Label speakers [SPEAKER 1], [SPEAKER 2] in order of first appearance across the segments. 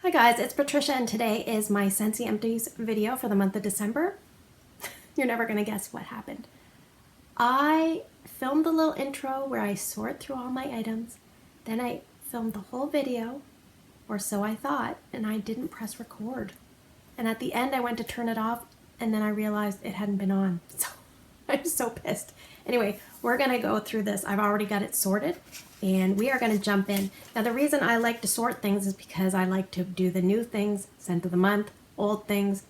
[SPEAKER 1] Hi guys, it's Patricia and today is my Scentsy Empties video for the month of December. You're never going to guess what happened. I filmed the little intro where I sort through all my items. Then I filmed the whole video, or so I thought, and I didn't press record. And at the end I went to turn it off and then I realized it hadn't been on. So I'm so pissed. Anyway, we're going to go through this. I've already got it sorted and we are going to jump in. Now the reason I like to sort things is because I like to do the new things, scent of the month, old things,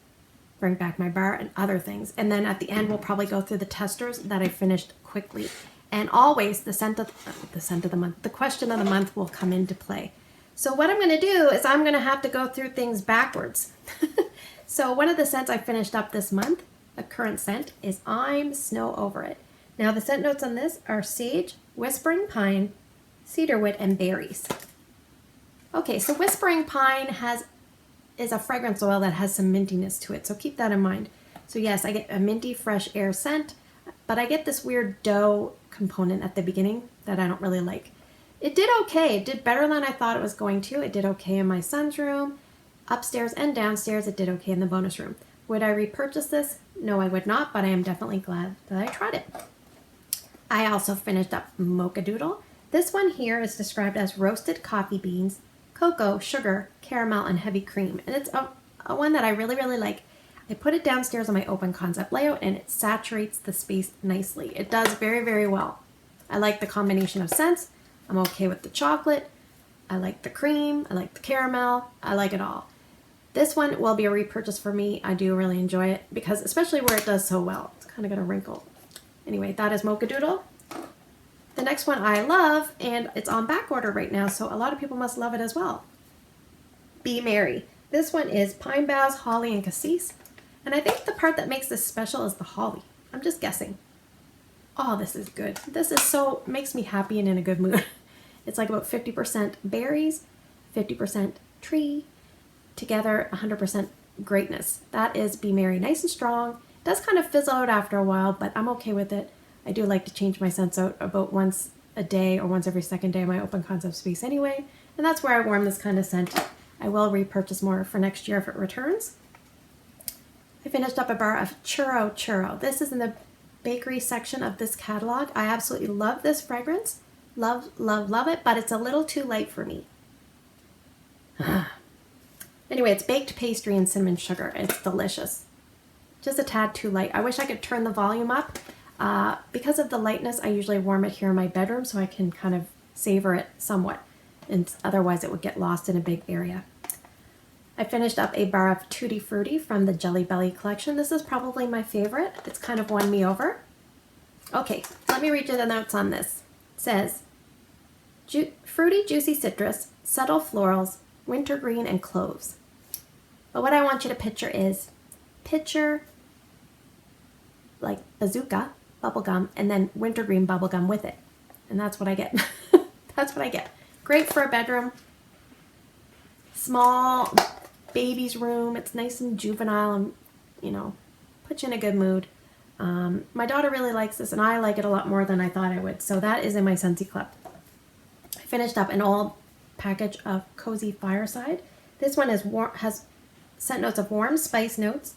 [SPEAKER 1] bring back my bar and other things. And then at the end we'll probably go through the testers that I finished quickly. And always the scent of the month, the question of the month will come into play. So what I'm going to do is I'm going to have to go through things backwards. So one of the scents I finished up this month, a current scent, is I'm Snow Over It. Now the scent notes on this are sage, whispering pine, cedarwood, and berries. Okay, so whispering pine is a fragrance oil that has some mintiness to it, so keep that in mind. So yes, I get a minty fresh air scent, but I get this weird dough component at the beginning that I don't really like. It did okay. It did better than I thought it was going to. It did okay in my son's room. Upstairs and downstairs, it did okay in the bonus room. Would I repurchase this? No, I would not, but I am definitely glad that I tried it. I also finished up Mocha Doodle. This one here is described as roasted coffee beans, cocoa, sugar, caramel, and heavy cream. And it's a one that I really, really like. I put it downstairs on my open concept layout and it saturates the space nicely. It does very, very well. I like the combination of scents. I'm okay with the chocolate. I like the cream. I like the caramel. I like it all. This one will be a repurchase for me. I do really enjoy it because especially where it does so well. It's kind of got a wrinkle. Anyway, that is Mocha Doodle. The next one I love, and it's on back order right now, so a lot of people must love it as well. Be Merry. This one is pine boughs, holly, and cassis. And I think the part that makes this special is the holly. I'm just guessing. Oh, this is good. This is so, makes me happy and in a good mood. It's like about 50% berries, 50% tree, together 100% greatness. That is Be Merry. Nice and strong. It does kind of fizzle out after a while, but I'm okay with it. I do like to change my scents out about once a day or once every second day in my open concept space anyway. And that's where I warm this kind of scent. I will repurchase more for next year if it returns. I finished up a bar of Churro. This is in the bakery section of this catalog. I absolutely love this fragrance. Love, love, love it, but it's a little too light for me. Anyway, it's baked pastry and cinnamon sugar. It's delicious. Just a tad too light. I wish I could turn the volume up. Because of the lightness, I usually warm it here in my bedroom so I can kind of savor it somewhat. And otherwise it would get lost in a big area. I finished up a bar of Tutti Frutti from the Jelly Belly collection. This is probably my favorite. It's kind of won me over. Okay, let me read you the notes on this. It says, fruity, juicy citrus, subtle florals, wintergreen, and cloves. But what I want you to picture like bazooka bubblegum and then wintergreen bubblegum with it. And that's what I get. That's what I get. Great for a bedroom. Small baby's room. It's nice and juvenile and, you know, put you in a good mood. My daughter really likes this and I like it a lot more than I thought I would. So that is in my Scentsy Club. I finished up an old package of Cozy Fireside. This one has scent notes of warm spice notes,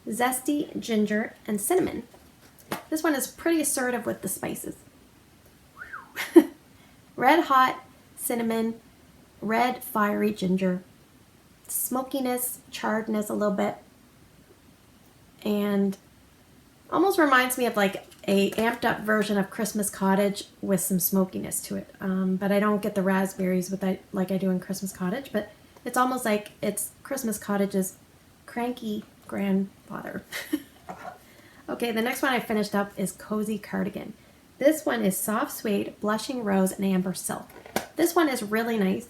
[SPEAKER 1] zesty ginger, and cinnamon. This one is pretty assertive with the spices. Red hot cinnamon, red fiery ginger, smokiness, charredness a little bit, and almost reminds me of like a amped up version of Christmas Cottage with some smokiness to it. But I don't get the raspberries with that like I do in Christmas Cottage, but it's almost like it's Christmas Cottage's cranky grandfather. Okay, the next one I finished up is Cozy Cardigan. This one is soft suede, blushing rose, and amber silk. This one is really nice.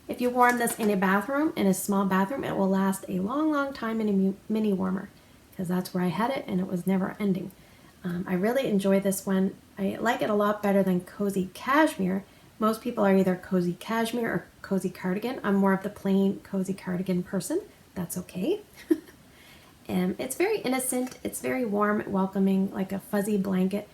[SPEAKER 1] If you warm this in a bathroom, in a small bathroom, it will last a long, long time in a mini warmer because that's where I had it and it was never ending. I really enjoy this one. I like it a lot better than Cozy Cashmere. Most people are either Cozy Cashmere or Cozy Cardigan. I'm more of the plain Cozy Cardigan person. That's okay. It's very innocent. It's very warm, welcoming, like a fuzzy blanket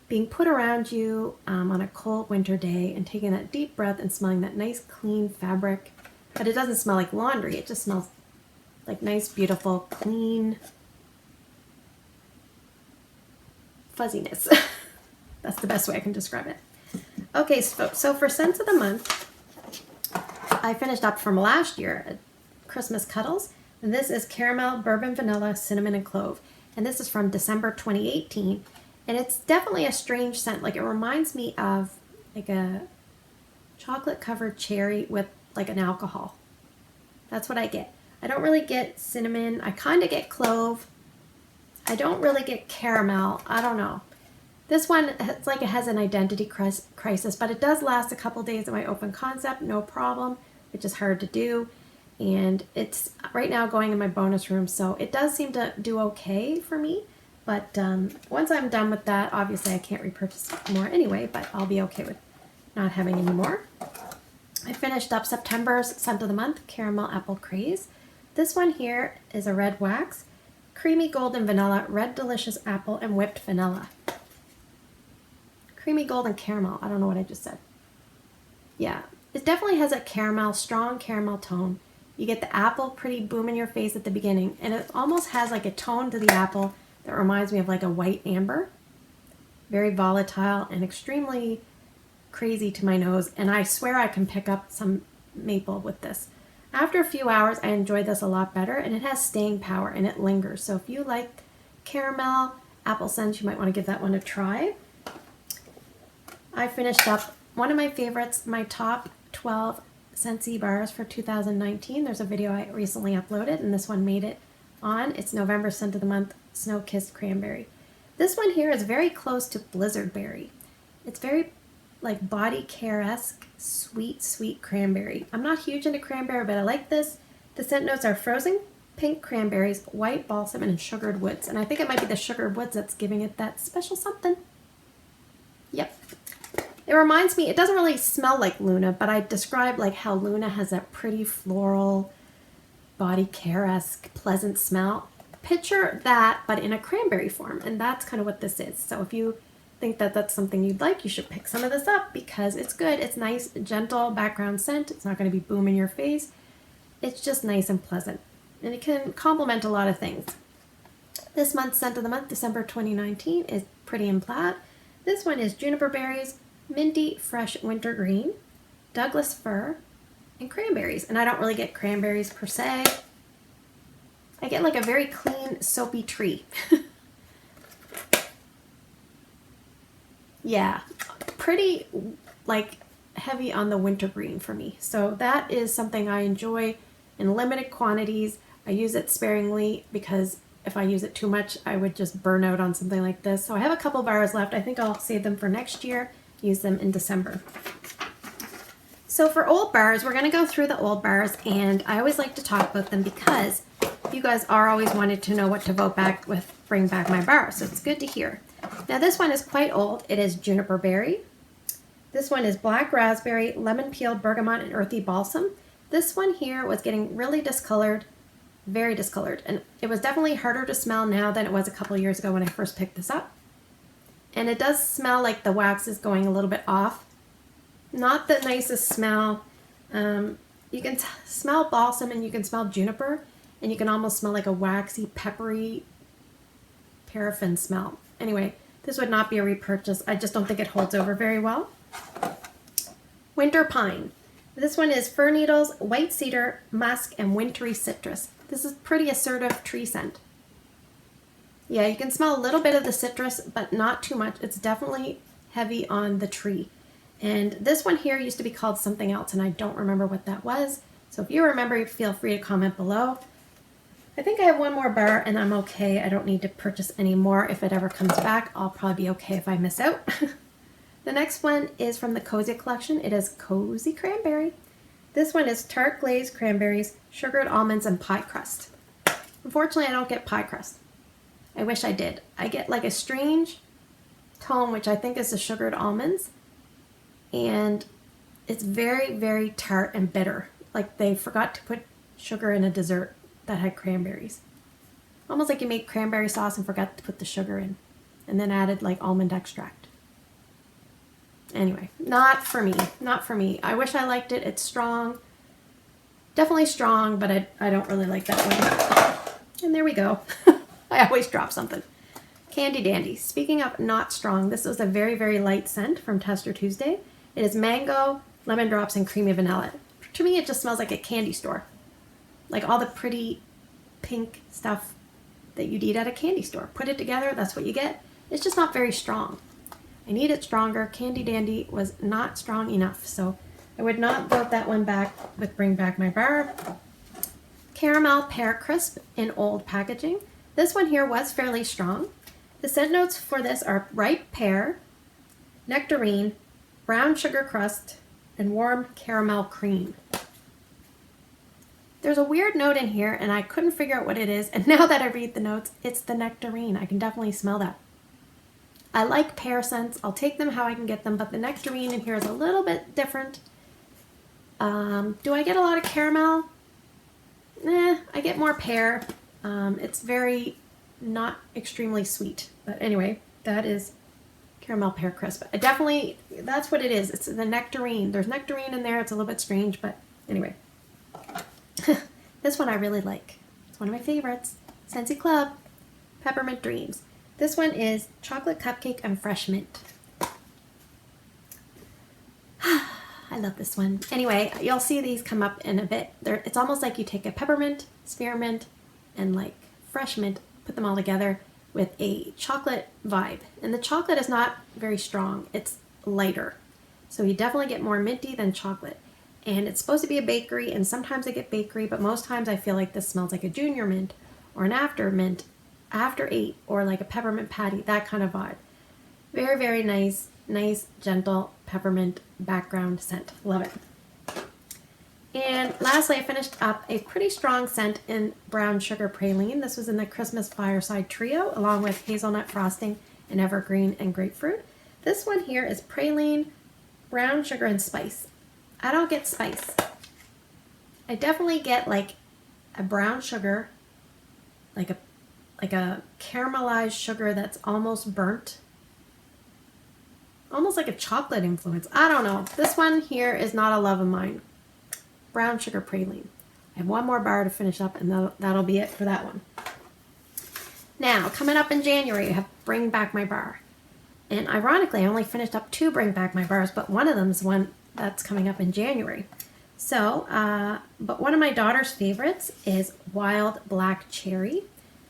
[SPEAKER 1] being put around you on a cold winter day and taking that deep breath and smelling that nice clean fabric But it doesn't smell like laundry. It just smells like nice, beautiful, clean fuzziness. That's the best way I can describe it. Okay, so for Scents of the Month, I finished up from last year, Christmas Cuddles. And this is caramel, bourbon, vanilla, cinnamon, and clove. And this is from December 2018. And it's definitely a strange scent. Like, it reminds me of like a chocolate covered cherry with like an alcohol. That's what I get. I don't really get cinnamon. I kind of get clove. I don't really get caramel. I don't know. This one, it's like it has an identity crisis, but it does last a couple days in my open concept, no problem, which is hard to do. And it's right now going in my bonus room, so it does seem to do okay for me. But once I'm done with that, obviously I can't repurchase more anyway, but I'll be okay with not having any more. I finished up September's Scent of the Month, Caramel Apple Craze. This one here is a red wax, creamy golden vanilla, red delicious apple, and whipped vanilla. Creamy golden caramel. I don't know what I just said. Yeah, it definitely has a caramel, strong caramel tone. You get the apple pretty boom in your face at the beginning, and it almost has like a tone to the apple that reminds me of like a white amber. Very volatile and extremely crazy to my nose, and I swear I can pick up some maple with this. After a few hours, I enjoy this a lot better, and it has staying power and it lingers. So if you like caramel, apple scents, you might want to give that one a try. I finished up one of my favorites, my top 12 Scentsy bars for 2019. There's a video I recently uploaded, and this one made it on. It's November Scent of the Month, Snow Kiss Cranberry. This one here is very close to Blizzard Berry. It's very like body care-esque, sweet, sweet cranberry. I'm not huge into cranberry, but I like this. The scent notes are frozen pink cranberries, white balsam, and sugared woods. And I think it might be the sugared woods that's giving it that special something. Yep. It reminds me, it doesn't really smell like Luna, but I described like how Luna has that pretty floral, body care-esque, pleasant smell. Picture that, but in a cranberry form, and that's kind of what this is. So if you think that that's something you'd like, you should pick some of this up because it's good. It's nice, gentle background scent. It's not going to be boom in your face. It's just nice and pleasant, and it can complement a lot of things. This month's Scent of the Month, December 2019, is Pretty in Platte. This one is Juniper Berries, Minty Fresh Wintergreen, Douglas Fir, and cranberries. And I don't really get cranberries per se. I get like a very clean, soapy tree. Yeah, pretty like heavy on the wintergreen for me. So that is something I enjoy in limited quantities. I use it sparingly because if I use it too much, I would just burn out on something like this. So I have a couple bars left. I think I'll save them for next year. Use them in December. So for old bars, we're going to go through the old bars, and I always like to talk about them because you guys are always wanted to know what to vote back with, bring back my bar, so it's good to hear. Now this one is quite old. It is Juniper Berry. This one is Black Raspberry, Lemon Peel, Bergamot, and Earthy Balsam. This one here was getting really discolored, very discolored, and it was definitely harder to smell now than it was a couple years ago when I first picked this up. And it does smell like the wax is going a little bit off. Not the nicest smell. You can smell balsam and you can smell juniper, and you can almost smell like a waxy, peppery paraffin smell. Anyway, this would not be a repurchase. I just don't think it holds over very well. Winter Pine. This one is fir needles, white cedar, musk, and wintry citrus. This is pretty assertive tree scent. Yeah, you can smell a little bit of the citrus, but not too much. It's definitely heavy on the tree. And this one here used to be called something else, and I don't remember what that was. So if you remember, feel free to comment below. I think I have one more bar, and I'm okay. I don't need to purchase any more. If it ever comes back, I'll probably be okay if I miss out. The next one is from the Cozy collection. It is Cozy Cranberry. This one is tart glazed cranberries, sugared almonds, and pie crust. Unfortunately, I don't get pie crust. I wish I did. I get like a strange tone, which I think is the sugared almonds. And it's very, very tart and bitter. Like they forgot to put sugar in a dessert that had cranberries. Almost like you made cranberry sauce and forgot to put the sugar in. And then added like almond extract. Anyway, not for me. Not for me. I wish I liked it. It's strong. Definitely strong, but I don't really like that one. And there we go. I always drop something. Candy Dandy. Speaking of not strong, this was a very, very light scent from Tester Tuesday. It is mango, lemon drops, and creamy vanilla. To me, it just smells like a candy store. Like all the pretty pink stuff that you'd eat at a candy store. Put it together, that's what you get. It's just not very strong. I need it stronger. Candy Dandy was not strong enough, so I would not vote that one back with Bring Back My Bar. Caramel Pear Crisp in old packaging. This one here was fairly strong. The scent notes for this are ripe pear, nectarine, brown sugar crust, and warm caramel cream. There's a weird note in here, and I couldn't figure out what it is, and now that I read the notes, it's the nectarine. I can definitely smell that. I like pear scents. I'll take them how I can get them, but the nectarine in here is a little bit different. Do I get a lot of caramel? I get more pear. It's very not extremely sweet, but anyway, that is caramel pear crisp. That's what it is. It's the nectarine. There's nectarine in there. It's a little bit strange, but anyway. This one I really like. It's one of my favorites. Scentsy Club, Peppermint Dreams. This one is chocolate cupcake and fresh mint. I love this one. Anyway, you'll see these come up in a bit. It's almost like you take a peppermint, spearmint, and like fresh mint, put them all together with a chocolate vibe. And the chocolate is not very strong. It's lighter. So you definitely get more minty than chocolate. And it's supposed to be a bakery, and sometimes I get bakery, but most times I feel like this smells like a junior mint or an after mint, after 8, or like a peppermint patty, that kind of vibe. Very, very nice, gentle peppermint background scent. Love it. And lastly, I finished up a pretty strong scent in brown sugar praline. This was in the Christmas Fireside Trio, along with hazelnut frosting and evergreen and grapefruit. This one here is praline, brown sugar, and spice. I don't get spice. I definitely get like a brown sugar, like a caramelized sugar that's almost burnt. Almost like a chocolate influence. I don't know. This one here is not a love of mine. Brown sugar praline. I have one more bar to finish up, and that'll be it for that one. Now, coming up in January, I have Bring Back My Bar. And ironically, I only finished up 2 Bring Back My Bars, but one of them is one that's coming up in January. So, but one of my daughter's favorites is Wild Black Cherry.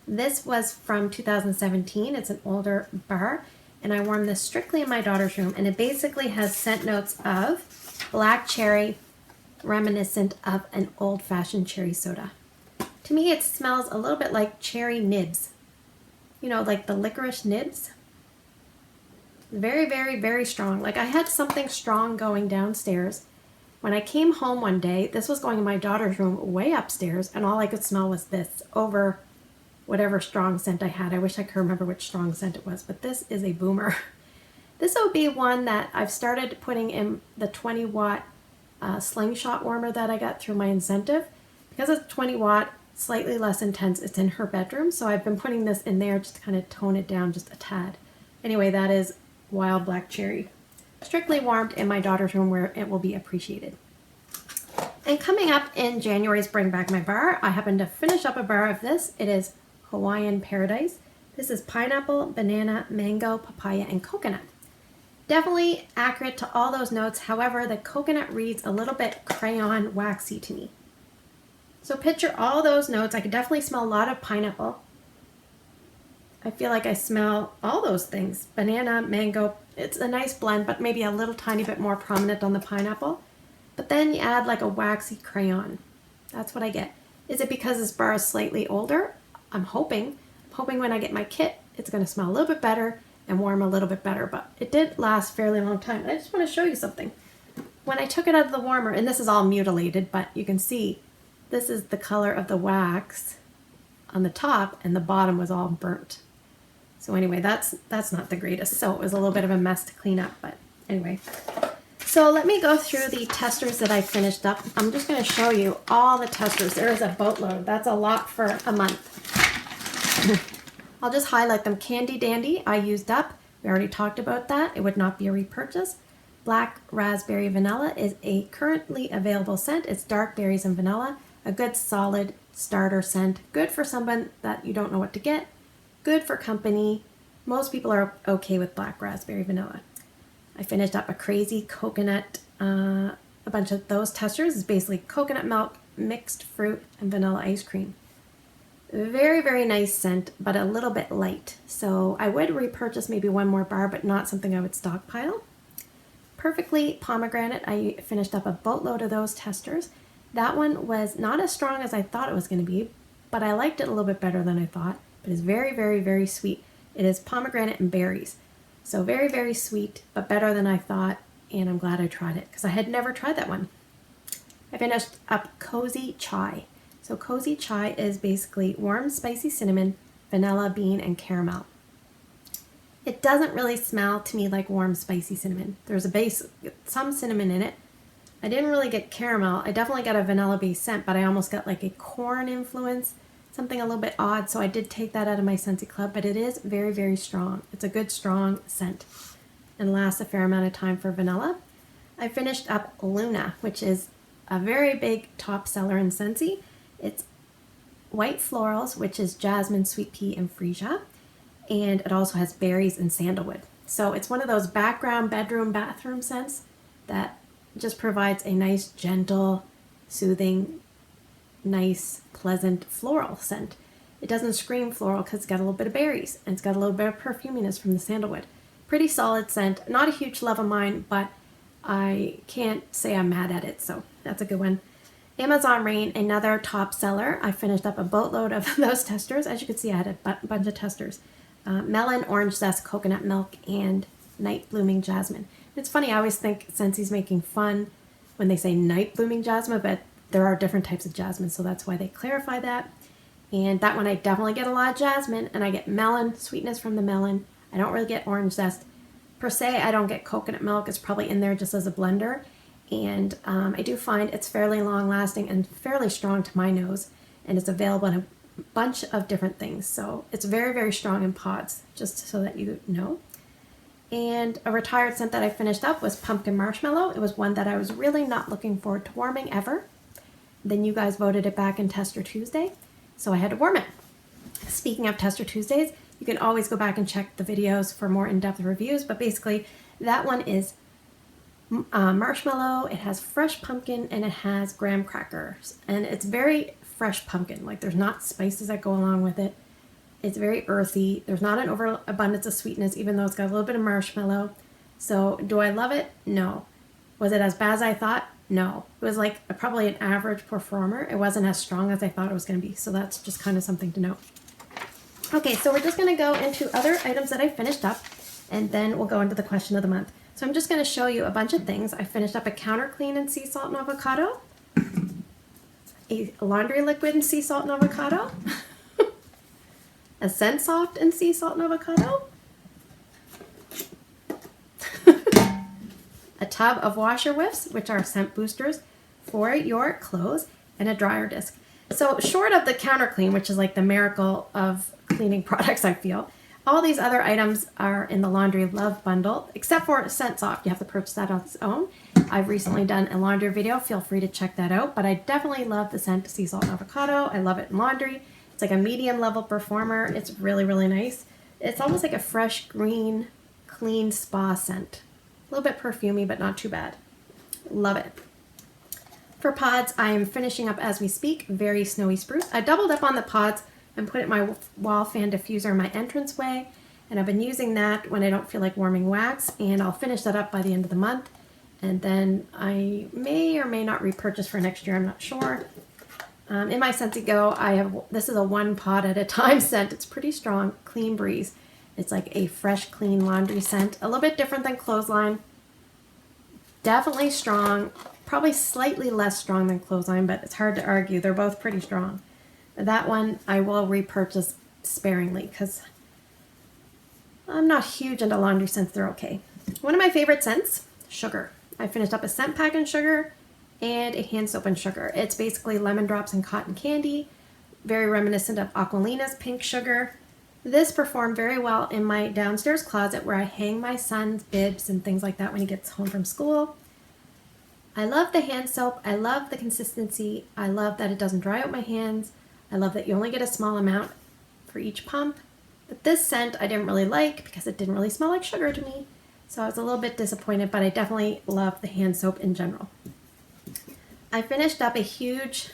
[SPEAKER 1] This was from 2017. It's an older bar, and I warmed this strictly in my daughter's room, and it basically has scent notes of black cherry, reminiscent of an old-fashioned cherry soda. To me, it smells a little bit like cherry nibs. You know, like the licorice nibs. Very, very, very strong. Like I had something strong going downstairs. When I came home one day, this was going in my daughter's room way upstairs, and all I could smell was this over whatever strong scent I had. I wish I could remember which strong scent it was, but this is a boomer. This will be one that I've started putting in the 20 watt slingshot warmer that I got through my incentive. Because it's 20 watt, slightly less intense, it's in her bedroom, so I've been putting this in there just to kind of tone it down just a tad. Anyway, that is Wild Black Cherry. Strictly warmed in my daughter's room where it will be appreciated. And coming up in January's Bring Back My Bar, I happen to finish up a bar of this. It is Hawaiian Paradise. This is pineapple, banana, mango, papaya, and coconut. Definitely accurate to all those notes. However, the coconut reads a little bit crayon waxy to me. So picture all those notes. I could definitely smell a lot of pineapple. I feel like I smell all those things. Banana, mango. It's a nice blend, but maybe a little tiny bit more prominent on the pineapple. But then you add like a waxy crayon. That's what I get. Is it because this bar is slightly older? I'm hoping when I get my kit, it's going to smell a little bit better and warm a little bit better. But it did last a fairly long time. I just want to show you something. When I took it out of the warmer, and this is all mutilated, but you can see this is the color of the wax on the top, and the bottom was all burnt. So anyway, that's not the greatest. So it was a little bit of a mess to clean up, but anyway. So let me go through the testers that I finished up. I'm just going to show you all the testers. There is a boatload. That's a lot for a month. I'll just highlight them. Candy Dandy, I used up. We already talked about that. It would not be a repurchase. Black Raspberry Vanilla is a currently available scent. It's dark berries and vanilla, a good solid starter scent, good for someone that you don't know what to get, good for company. Most people are okay with Black Raspberry Vanilla. I finished up a crazy coconut, a bunch of those testers. It's basically coconut milk, mixed fruit, and vanilla ice cream. Very, very nice scent, but a little bit light. So I would repurchase maybe one more bar, but not something I would stockpile. Perfectly Pomegranate, I finished up a boatload of those testers. That one was not as strong as I thought it was going to be, but I liked it a little bit better than I thought. But it's very, very, very sweet. It is pomegranate and berries. So very, very sweet, but better than I thought, and I'm glad I tried it because I had never tried that one. I finished up Cozy Chai. So Cozy Chai is basically warm, spicy cinnamon, vanilla, bean, and caramel. It doesn't really smell to me like warm, spicy cinnamon. There's some cinnamon in it. I didn't really get caramel. I definitely got a vanilla-based scent, but I almost got like a corn influence, something a little bit odd. So I did take that out of my Scentsy Club, but it is very, very strong. It's a good, strong scent and lasts a fair amount of time for vanilla. I finished up Luna, which is a very big top seller in Scentsy. It's white florals, which is jasmine, sweet pea, and freesia. And it also has berries and sandalwood. So it's one of those background bedroom, bathroom scents that just provides a nice, gentle, soothing, nice, pleasant floral scent. It doesn't scream floral because it's got a little bit of berries and it's got a little bit of perfuminess from the sandalwood. Pretty solid scent. Not a huge love of mine, but I can't say I'm mad at it, so that's a good one. Amazon Rain, another top seller. I finished up a boatload of those testers. As you can see, I had a bunch of testers. Melon, orange zest, coconut milk, and night blooming jasmine. It's funny, I always think Scentsy's making fun when they say night blooming jasmine, but there are different types of jasmine, so that's why they clarify that. And that one I definitely get a lot of jasmine, and I get melon, sweetness from the melon. I don't really get orange zest. Per se, I don't get coconut milk. It's probably in there just as a blender. And I do find it's fairly long lasting and fairly strong to my nose, and it's available in a bunch of different things. So it's very, very strong in pods, just so that you know. And a retired scent that I finished up was Pumpkin Marshmallow. It was one that I was really not looking forward to warming ever. Then you guys voted it back in Tester Tuesday, so I had to warm it. Speaking of Tester Tuesdays, you can always go back and check the videos for more in-depth reviews, but basically that one is marshmallow, it has fresh pumpkin, and it has graham crackers. And it's very fresh pumpkin, like there's not spices that go along with it. It's very earthy. There's not an overabundance of sweetness, even though it's got a little bit of marshmallow. So do I love it? No. Was it as bad as I thought? No. It was like probably an average performer. It wasn't as strong as I thought it was going to be. So that's just kind of something to note. Okay, so we're just going to go into other items that I finished up, and then we'll go into the question of the month. So I'm just going to show you a bunch of things. I finished up a counter clean in sea salt and avocado, a laundry liquid in sea salt and avocado, a scent soft in sea salt and avocado, a tub of washer whiffs, which are scent boosters for your clothes, and a dryer disc. So short of the counter clean, which is like the miracle of cleaning products, I feel, all these other items are in the Laundry Love Bundle, except for Scent Soft. You have to purchase that on its own. I've recently done a laundry video. Feel free to check that out. But I definitely love the scent Sea Salt and Avocado. I love it in laundry. It's like a medium level performer. It's really, really nice. It's almost like a fresh, green, clean spa scent. A little bit perfumey, but not too bad. Love it. For pods, I am finishing up as we speak. Very Snowy Spruce. I doubled up on the pods and put it in my wall fan diffuser in my entranceway, and I've been using that when I don't feel like warming wax, and I'll finish that up by the end of the month, and then I may or may not repurchase for next year. I'm not sure. In my Scentsy Go, this is a one pod at a time scent. It's pretty strong, Clean Breeze. It's like a fresh, clean laundry scent, a little bit different than Clothesline. Definitely strong, probably slightly less strong than Clothesline, but it's hard to argue. They're both pretty strong. That one I will repurchase sparingly because I'm not huge into laundry scents. They're okay. One of my favorite scents, sugar. I finished up a scent pack in sugar and a hand soap in sugar. It's basically lemon drops and cotton candy, very reminiscent of Aqualina's pink sugar. This performed very well in my downstairs closet where I hang my son's bibs and things like that when he gets home from school. I love the hand soap. I love the consistency. I love that it doesn't dry out my hands. I love that you only get a small amount for each pump. But this scent I didn't really like because it didn't really smell like sugar to me. So I was a little bit disappointed, but I definitely love the hand soap in general. I finished up a huge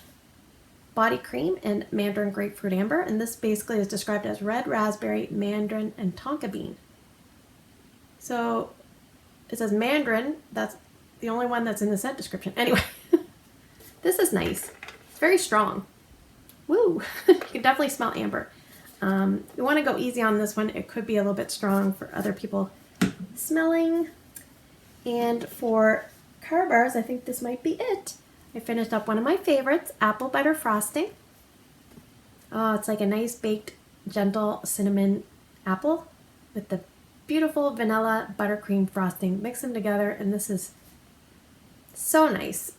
[SPEAKER 1] body cream in mandarin grapefruit amber, and this basically is described as red raspberry, mandarin, and tonka bean. So it says mandarin, that's the only one that's in the scent description. Anyway, this is nice. It's very strong. Woo! You can definitely smell amber. You want to go easy on this one. It could be a little bit strong for other people smelling. And for car bars, I think this might be it. I finished up one of my favorites, apple butter frosting. Oh, it's like a nice baked, gentle cinnamon apple with the beautiful vanilla buttercream frosting. Mix them together, and this is so nice.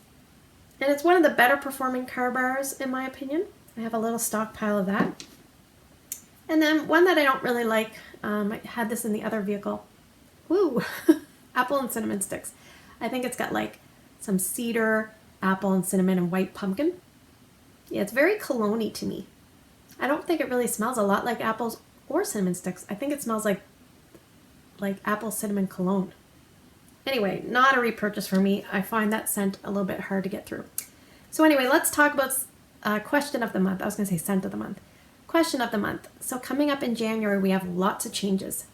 [SPEAKER 1] And it's one of the better performing car bars, in my opinion. I have a little stockpile of that. And then one that I don't really like, I had this in the other vehicle. Woo! Apple and cinnamon sticks. I think it's got like some cedar, apple and cinnamon and white pumpkin. Yeah, it's very cologne-y to me. I don't think it really smells a lot like apples or cinnamon sticks. I think it smells like apple cinnamon cologne. Anyway, not a repurchase for me. I find that scent a little bit hard to get through. So anyway, let's talk about question of the month. I was going to say scent of the month. Question of the month. So coming up in January, we have lots of changes.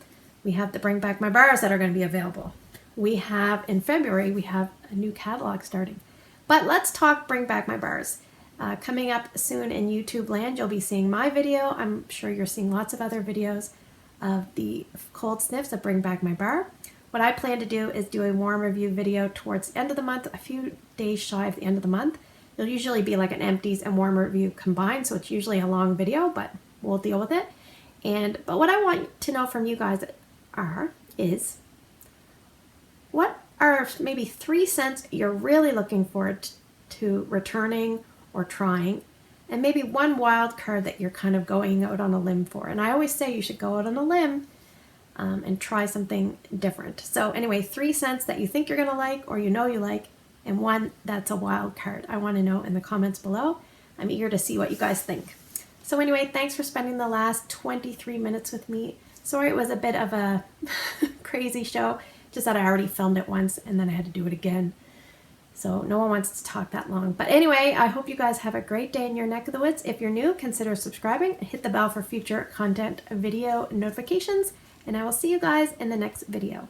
[SPEAKER 1] We have the Bring Back My Bars that are going to be available. We have, in February, we have a new catalog starting. But let's talk Bring Back My Bars. Coming up soon in YouTube land, you'll be seeing my video. I'm sure you're seeing lots of other videos of the cold sniffs of Bring Back My Bar. What I plan to do is do a warm review video towards the end of the month, a few days shy of the end of the month. It'll usually be like an empties and warm review combined, so it's usually a long video, but we'll deal with it. But what I want to know from you guys is what are maybe 3 scents you're really looking forward to returning or trying, and maybe one wild card that you're kind of going out on a limb for. And I always say you should go out on a limb and try something different. So anyway, 3 scents that you think you're gonna like or you know you like, and one that's a wild card. I want to know in the comments below. I'm eager to see what you guys think. So anyway, thanks for spending the last 23 minutes with me. Sorry it was a bit of a crazy show, just that I already filmed it once and then I had to do it again. So no one wants to talk that long. But anyway, I hope you guys have a great day in your neck of the woods. If you're new, consider subscribing and hit the bell for future content video notifications. And I will see you guys in the next video.